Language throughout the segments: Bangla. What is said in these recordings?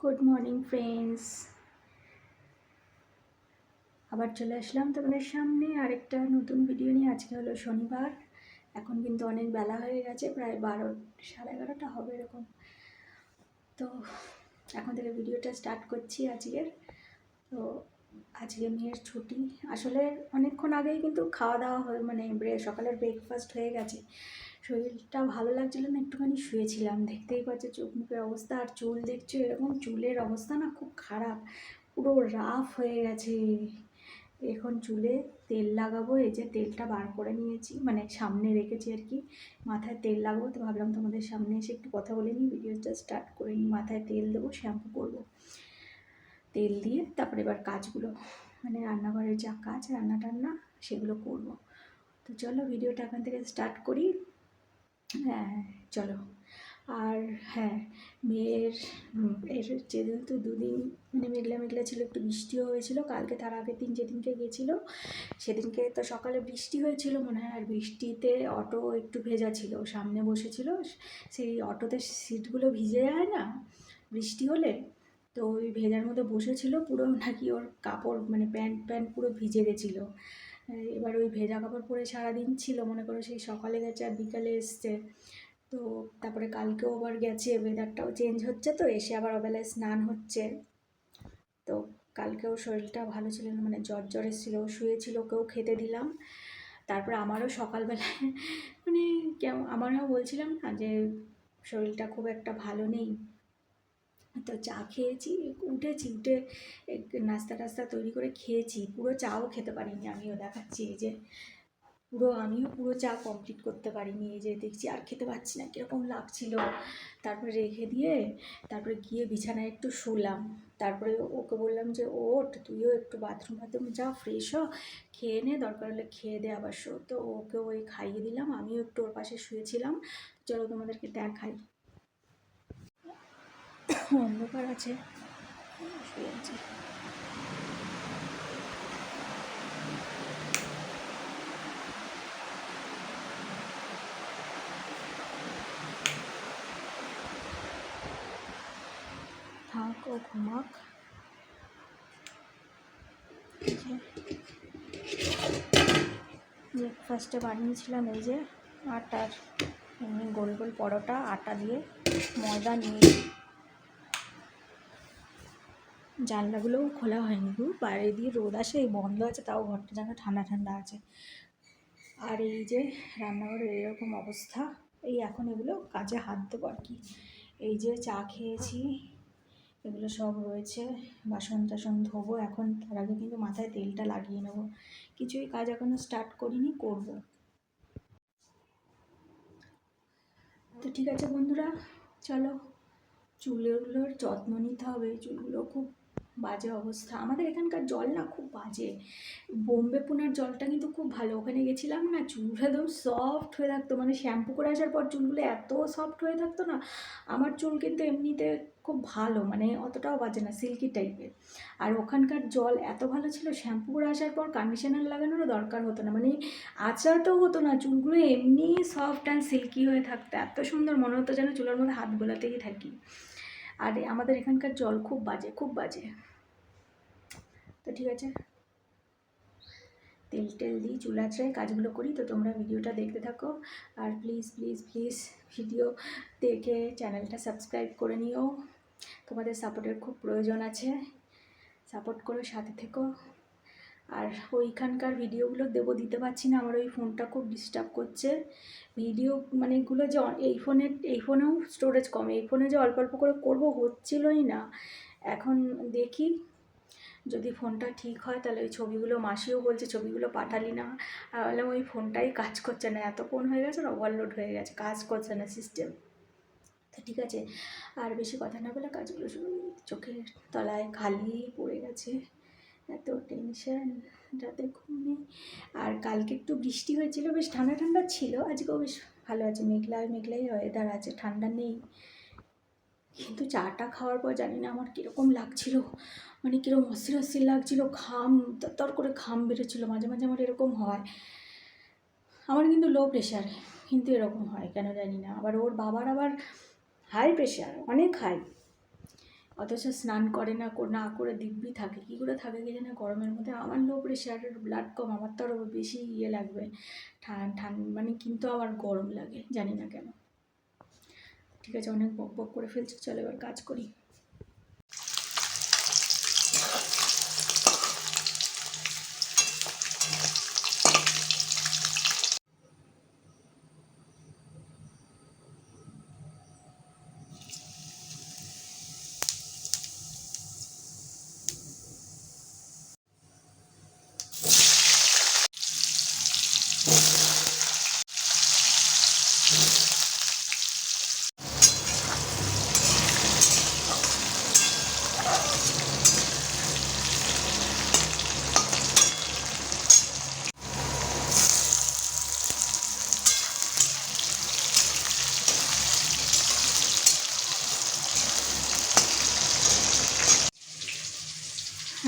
গুড মর্নিং ফ্রেন্ডস, আবার চলে আসলাম তোমাদের সামনে আরেকটা নতুন ভিডিও নিয়ে। আজকে হলো শনিবার, এখন কিন্তু অনেক বেলা হয়ে গেছে, প্রায় 11:30 হবে এরকম। তো এখন থেকে ভিডিওটা স্টার্ট করছি আজকের। তো আজকে মেয়ের ছুটি, আসলে অনেকক্ষণ আগেই কিন্তু খাওয়া দাওয়া হয়ে সকালের ব্রেকফাস্ট হয়ে গেছে। শরীরটা ভালো লাগছিল না, একটুখানি শুয়েছিলাম। দেখতেই পাচ্ছ চোখ মুখের অবস্থা, আর চুল দেখছো এরকম, চুলের অবস্থা না খুব খারাপ, পুরো রাফ হয়ে গেছে। এখন চুলে তেল লাগাবো, এই যে তেলটা বার করে নিয়েছি, সামনে রেখেছি আর কি। মাথায় তেল লাগাবো, তো ভাবলাম তোমাদের সামনে এসে একটু কথা বলে নিই, ভিডিওটা স্টার্ট করে নিই। মাথায় তেল দেবো, শ্যাম্পু করবো, তেল দিয়ে তারপরে এবার কাজগুলো রান্নাঘরের যা কাজ রান্না টান্না সেগুলো করব। তো চলো ভিডিওটা এখান থেকে স্টার্ট করি। হ্যাঁ চলো। আর হ্যাঁ, মেয়ের এর যেহেতু দুদিন মেঘলা মেঘলা ছিল, একটু বৃষ্টিও হয়েছিল কালকে, তার আগের দিন যেদিনকে গেছিলো সেদিনকে তো সকালে বৃষ্টি হয়েছিল মনে হয়, আর বৃষ্টিতে অটো একটু ভেজা ছিল, সামনে বসেছিল, সেই অটোতে সিটগুলো ভিজে যায় না বৃষ্টি হলে, তো ওই ভেজার মধ্যে বসেছিল, পুরো নাকি ওর কাপড় প্যান্ট প্যান্ট পুরো ভিজে গেছিলো। এবার ওই ভেজা কাপড় পরে সারাদিন ছিল, মনে করো সেই সকালে গেছে আর বিকালে এসছে। তো তারপরে কালকেও আবার গেছে, ওয়েদারটাও চেঞ্জ হচ্ছে, তো এসে আবার ওবেলায় স্নান হচ্ছে। তো কালকেও শরীরটা ভালো ছিল না, জ্বর জ্বর এসেছিলো, শুয়েছিল, ওকেও খেতে দিলাম। তারপরে আমারও সকালবেলায় কেমন, আমারও বলছিলাম না যে শরীরটা খুব একটা ভালো নেই। তো চা খেয়েছি, উঠে নাস্তা টাস্তা তৈরি করে খেয়েছি, পুরো চাও খেতে পারিনি। আমিও দেখাচ্ছি, এই যে আমিও পুরো চা কমপ্লিট করতে পারিনি, এই যে দেখছি আর খেতে পারছি না, কীরকম লাগছিল। তারপরে রেখে দিয়ে তারপরে গিয়ে বিছানায় একটু শুলাম। তারপরে ওকে বললাম যে ওঠ, তুইও একটু বাথরুম যা, ফ্রেশ হ, খেয়ে নে, দরকার হলে খেয়ে দে আবার শো। তো ওকে ওই খাইয়ে দিলাম, আমিও একটু ওর পাশে শুয়েছিলাম। চলো তোমাদেরকে দেখাই। অন্ধকার আছে, শুয়ে আছে। থাক, ও ঘুমাক। ব্রেকফাস্টে বানিয়েছিলাম এই যে আটার এমনি গোল গোল পরোটা, আটা দিয়ে ময়দা নিয়ে। জানলাগুলোও খোলা হয়নি গো, বাইরে দিয়ে রোদ আসে, বন্ধ আছে, তাও ঘরটা যেন ঠান্ডা ঠান্ডা আছে। আর এই যে রান্নাঘরের এরকম অবস্থা, এই এখন এগুলো কাজে হাত দেবো আর কি। এই যে চা খেয়েছি, এগুলো সব রয়েছে, বাসন টাসন ধোবো এখন। তার আগে কিন্তু মাথায় তেলটা লাগিয়ে নেবো, কিছুই কাজ এখনও স্টার্ট করিনি, করব। তো ঠিক আছে বন্ধুরা, চলো চুলগুলোর যত্ন নিতে হবে। চুলগুলো খুব বাজে অবস্থা, আমাদের এখানকার জল না খুব বাজে। বোম্বে পুনার জলটা কিন্তু খুব ভালো, ওখানে গেছিলাম না, চুল একদম সফট হয়ে থাকতো, শ্যাম্পু করে আসার পর চুলগুলো এত সফট হয়ে থাকতো না। আমার চুল কিন্তু এমনিতে খুব ভালো, অতটাও বাজে না, সিল্কি টাইপের। আর ওখানকার জল এত ভালো ছিল, শ্যাম্পু করে আসার পর কন্ডিশনার লাগানোরও দরকার হতো না, আঁচড়াতেও হতো না, চুলগুলো এমনি সফট অ্যান্ড সিল্কি হয়ে থাকতো, এত সুন্দর মনে হতো যেন চুলের মধ্যে হাত বোলাতেই থাকি। আর আমাদের এখানকার জল খুব বাজে, খুব বাজে। তো ঠিক আছে, তেল টেল দিই, চুল আঁচড়াই, কাজগুলো করি। তো তোমরা ভিডিওটা দেখতে থাকো, আর প্লিজ প্লিজ প্লিজ ভিডিও দেখে চ্যানেলটা সাবস্ক্রাইব করে নিও, তোমাদের সাপোর্টের খুব প্রয়োজন আছে, সাপোর্ট করো, সাথে থেকো। আর ওইখানকার ভিডিওগুলো দিতে পারছি না, আমার ওই ফোনটা খুব ডিস্টার্ব করছে। ভিডিও এগুলো যে এই ফোনেও স্টোরেজ কম, এই ফোনে যে অল্প অল্প করে করবো হচ্ছিলই না। এখন দেখি যদি ফোনটা ঠিক হয় তাহলে ওই ছবিগুলো, মাসিও বলছে ছবিগুলো পাঠালি না, আর বললাম ওই ফোনটাই কাজ করছে না, এত ফোন হয়ে গেছে না, ওভারলোড হয়ে গেছে, কাজ করছে না সিস্টেম। তো ঠিক আছে, আর বেশি কথা না বলে কাজগুলো শুরু। চোখের তলায় খালি পড়ে গেছে, এত টেনশন, রাতে ঘুম নেই। আর কালকে একটু বৃষ্টি হয়েছিল, বেশ ঠান্ডা ঠান্ডা ছিল, আজকেও বেশ ভালো আছে, মেঘলাই ওয়েদার আছে, ঠান্ডা নেই। কিন্তু চাটা খাওয়ার পর জানি না আমার কীরকম লাগছিল, কীরকম অস্থির অস্থির লাগছিল, তর করে ঘাম বেরোচ্ছিলো, মাঝে মাঝে আমার এরকম হয়। আমার কিন্তু লো প্রেশার, কিন্তু এরকম হয় কেন জানি না। আবার ওর বাবার আবার হাই প্রেশার, অনেক হাই, অথচ স্নান করে না, না করে দিব্যি থাকে। কী করে থাকে কি জানে গরমের মধ্যে। আমার লো প্রেশার, ব্লাড কম, আমার তো আরও বেশি লাগবে মানে, কিন্তু আমার গরম লাগে, জানি না কেন। ঠিক আছে, অনেক বক বক করে ফেলছি, চলো এবার কাজ করি।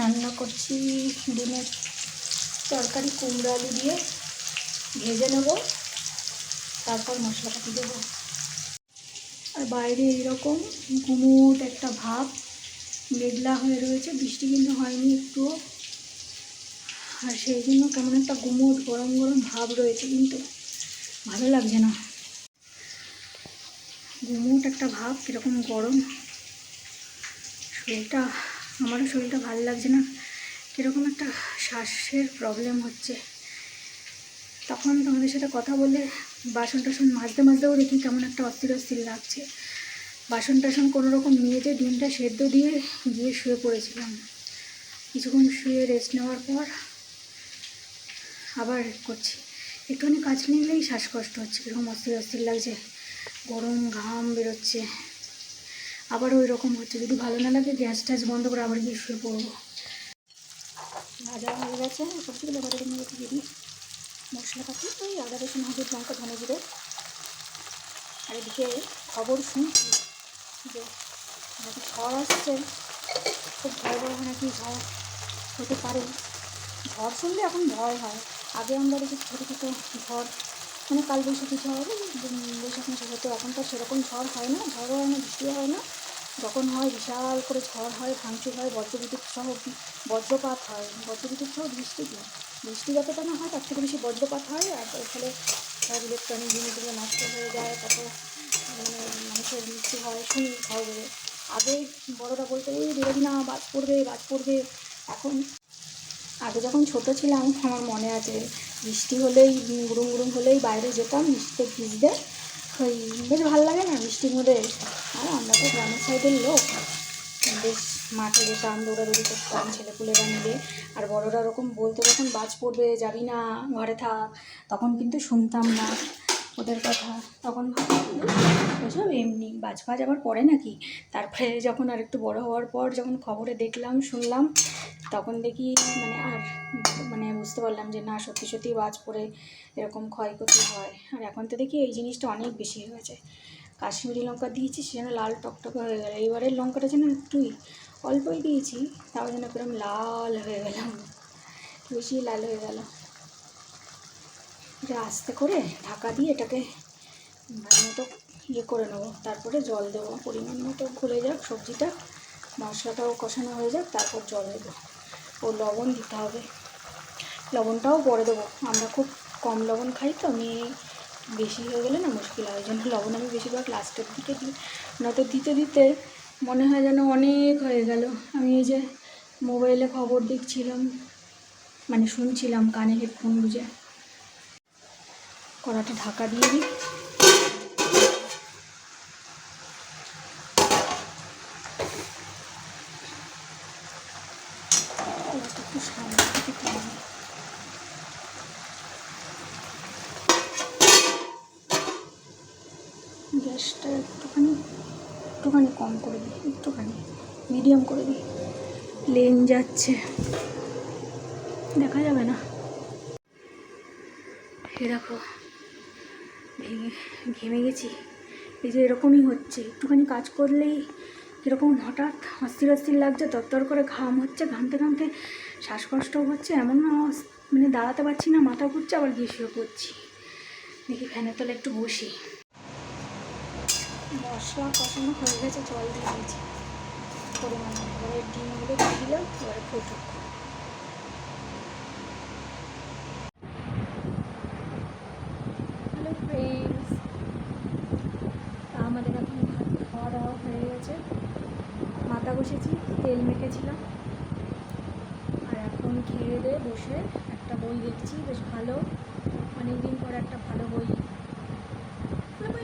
রান্না করছি ডিমের তরকারি, কুমড়ো আলু দিয়ে ভেজে নেব, তারপর মশলাপাতি দেবো। আর বাইরে এইরকম গুমোট একটা ভাব, মেঘলা হয়ে রয়েছে, বৃষ্টি কিন্তু হয়নি একটুও। আর সেই জন্য কেমন একটা গুমোট গরম গরম ভাব রয়েছে, কিন্তু ভালো লাগছে না। গুমোট একটা ভাব, কীরকম গরম, শরীরটা, আমারও শরীরটা ভালো লাগছে না, কীরকম একটা শ্বাসের প্রবলেম হচ্ছে। তখন তোমাদের সাথে কথা বলে বাসন টাসন মাজতে মাজতেও দেখি কেমন একটা অস্থির অস্থির লাগছে। বাসন টাসন কোনো রকম নিয়ে যে ডিমটা সেদ্ধ দিয়ে গিয়ে শুয়ে পড়েছিলাম। কিছুক্ষণ শুয়ে রেস্ট নেওয়ার পর আবার করছি। একটুখানি কাজ নিলেই শ্বাসকষ্ট হচ্ছে, কীরকম অস্থির অস্থির লাগছে, গরম ঘাম বেরোচ্ছে। আবার ওই রকম হচ্ছে, যদি ভালো না লাগে গ্যাস ট্যাস বন্ধ করে আবার গিয়ে শুয়ে পড়বো। ভাজা হয়ে গেছে, সবজিগুলো ভাজা নিয়ে দিয়ে দিই মশলাপাতি, ওই আদা রসুন হলুদ লঙ্কা ধনে জিরে। আর এদিকে খবর শুনছি যে নাকি ঝড় আসছে, খুব ভয়াবহ নাকি ঝড় হতে পারে। ঝড় শুনলে এখন ভয় হয়। আগে আমরা দেখি ছোটো ছোটো ঝড়, মানে কালবৈশাখী ঝড়, বৈশাখ মাসে হতো। এখন তো সেরকম ঝড় হয় না, ঝড়ও হয় না, বৃষ্টিও হয় না। যখন হয় বিশাল করে ঝড় হয়, ভাঙচুর হয়, বজ্রবিদ্যুৎ সহ বজ্রপাত হয়, বজ্রবিদ্যুৎ সহ বৃষ্টি যতটা না হয় তার থেকে বেশি বজ্রপাত হয়। আর এর ফলে সব ইলেকট্রনিক জিনিসগুলো নষ্ট হয়ে যায়, কত মানে মানুষের মৃত্যু হয় শুনি খবরে। আগে বড়রা বলতে এই বেরোবি না, বাজ পড়বে বাজ পড়বে। এখন আগে যখন ছোটো ছিলাম আমার মনে আছে, বৃষ্টি হলেই গুড়ুম গুড়ুম হলেই বাইরে যেতাম বৃষ্টিতে ভিজতে, ওই বেশ ভালো লাগে না বৃষ্টির মধ্যে। আর আমরা তো গ্রামের সাইডের লোক, বেশ মাঠে যেতাম, দৌড়াদৌড়ি করতাম ছেলেপুলেরা মিলে। আর বড়রা ওরকম বলতো যখন বাজ পড়বে যাবি না, ঘরে থাক, তখন কিন্তু শুনতাম না ওদের কথা। তখন ওসব এমনি বাজ ফাজ আবার পড়ে নাকি। তারপরে যখন আর একটু বড়ো হওয়ার পর যখন খবরে দেখলাম শুনলাম, তখন দেখি মানে বুঝতে পারলাম যে না, সত্যি সত্যি বাজ পড়ে এরকম ক্ষয়ক্ষতি হয়। আর এখন তো দেখি এই জিনিসটা অনেক বেশি হয়ে গেছে। কাশ্মীরি লঙ্কা দিয়েছি, সে যেন লাল টকটকে হয়ে গেল। এবারের লঙ্কাটা যেন একটুই অল্পই দিয়েছি, তাও যেন কিরম লাল হয়ে গেলাম, বেশি লাল হয়ে গেল। এটা আস্তে করে ঢাকা দিয়ে এটাকে ভালো মতো করে নেবো, তারপরে জল দেবো পরিমাণ মতো। খুলে যাক সবজিটা, মশলাটাও কষানো হয়ে যাক, তারপর জল দেবো। ও লবণ দিতে হবে, লবণটাও পরে দেবো। আমরা খুব কম লবণ খাই তো, আমি বেশি হয়ে গেলে না মুশকিল হয়, ওই জন্য লবণ আমি বেশিরভাগ লাস্টের দিকে দিই। নয়তো দিতে দিতে মনে হয় যেন অনেক হয়ে গেল। আমি এই যে মোবাইলে খবর দেখছিলাম, মানে শুনছিলাম কানে হেডফোন গুঁজে। কড়াটা ঢাকা দিয়ে দিই। একটু সামনে থেকে টানি। গ্যাসটা একটুখানি কম করে দিই, একটুখানি মিডিয়াম করে দিই, লেন যাচ্ছে, দেখা যাবে না। এ দেখো ঘেমে গেছি। এই যে এরকমই হচ্ছে, একটুখানি কাজ করলেই কীরকম হঠাৎ অস্থির অস্থির লাগছে, তরতর করে ঘাম হচ্ছে, ঘামতে ঘামতে শ্বাসকষ্টও হচ্ছে, এমন মানে দাঁড়াতে পারছি না, মাথা ঘুরছে, আবার গিয়ে শুয়ে পড়ছি। দেখি ফ্যানের তলে একটু বসি। মশলা কষানো হয়ে গেছে, জল দিয়ে দিয়েছি। পরিমাণ এবারে ডিমগুলো দিয়ে দিলাম, এবারে ফুটুক। হ্যালো ফ্রেন্ডস, আমাদের এখন ভাত খাওয়া দাওয়া হয়ে গেছে। মাথা বসেছি, তেল মেখেছিলাম, আর এখন খেয়ে দিয়ে বসে একটা বই দেখছি, বেশ ভালো, অনেকদিন পর একটা ভালো বই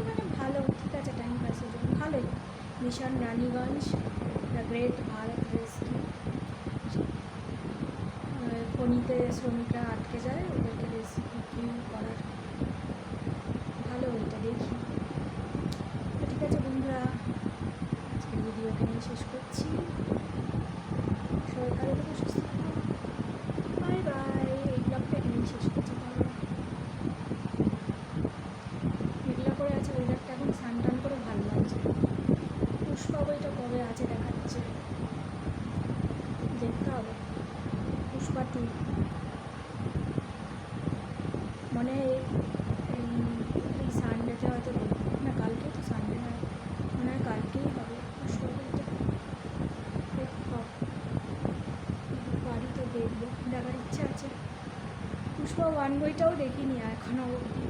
মানে ভালো, ঠিক আছে, টাইম পাসের জন্য ভালোই। Mission Raniganj, the great Bharat rescue. খনিতে শ্রমিকরা আটকে যায়, ওদেরকে রেস্কিউ করার, ভালো ওইটা দেখি। তো ঠিক আছে বন্ধুরা, আজকের ভিডিও এখানেই শেষ করছি। সবাই ভালো থেকে সুস্থ থাকো, বাই বাই। এই ব্লগটা এখানেই শেষ করছি। মেঘলা করে আছে ওয়েদারটা, এখন স্নান টান করে ভালো লাগছে। পুষ্পা বইটা কবে আছে দেখাচ্ছে, দেখতে হবে। পুষ্পা 2 মনে হয় এই সানডেতে হয়তো না, কালকে তো সানডে হয়, মনে হয় কালকেই হবে পুষ্পা বইটা। বাড়িতে দেখবো, দেখার ইচ্ছা আছে। পুষ্পা 1 বইটাও দেখিনি এখনও অবধি।